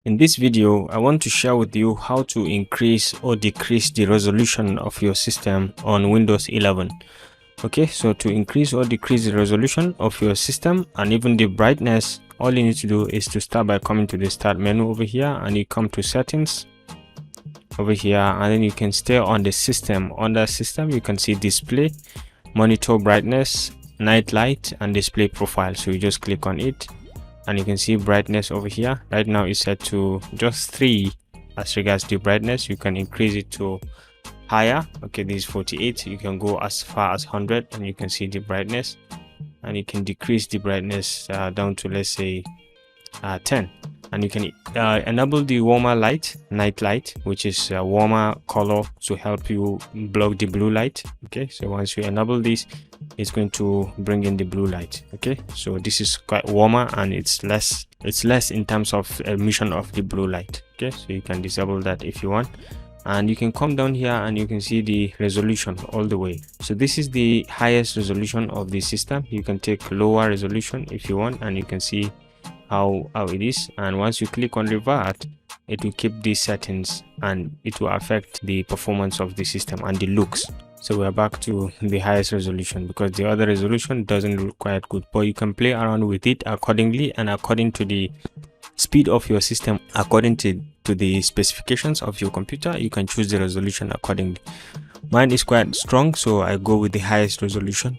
In this video, I want to share with you how to increase or decrease the resolution of your system on Windows 11. Okay, so to increase or decrease the resolution of your system and even the brightness, all you need to do is to start by coming to the start menu over here, and you come to settings over here, and then you can stay on the system. Under system, you can see display, monitor brightness, night light, and display profile. So you just click on it, and you can see brightness over here. Right now it's set to just 3 as regards the brightness. You can increase it to higher. Okay, this is 48. You can go as far as 100, and you can see the brightness, and you can decrease the brightness down to, let's say, 10, and you can enable the warmer light, night light, which is a warmer color to help you block the blue light. Okay, so once you enable this, it's going to bring in the blue light. Okay, so this is quite warmer, and it's less in terms of emission of the blue light. Okay, so you can disable that if you want, and you can come down here and you can see the resolution all the way. So this is the highest resolution of the system. You can take lower resolution if you want, and you can see how it is. And once you click on revert, it will keep these settings, and it will affect the performance of the system and the looks. So we're back to the highest resolution because the other resolution doesn't look quite good, but you can play around with it accordingly, and according to the speed of your system, according to the specifications of your computer, you can choose the resolution accordingly. Mine is quite strong, so I go with the highest resolution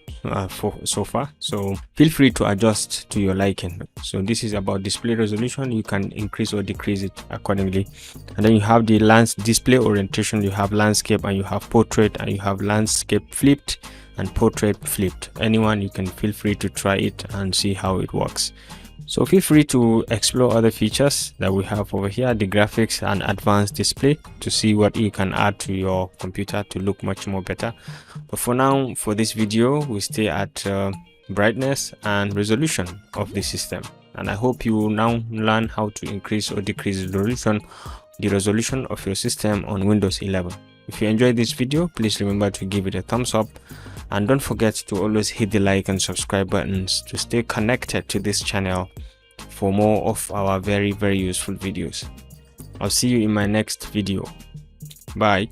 for so far. So feel free to adjust to your liking. So this is about display resolution. You can increase or decrease it accordingly. And then you have the display orientation. You have landscape, and you have portrait, and you have landscape flipped and portrait flipped. Anyone, you can feel free to try it and see how it works. So feel free to explore other features that we have over here, the graphics and advanced display, to see what you can add to your computer to look much more better. But for now, for this video, we stay at brightness and resolution of the system. And I hope you will now learn how to increase or decrease the resolution of your system on Windows 11. If you enjoyed this video, please remember to give it a thumbs up. And don't forget to always hit the like and subscribe buttons to stay connected to this channel for more of our very useful videos. I'll see you in my next video. Bye.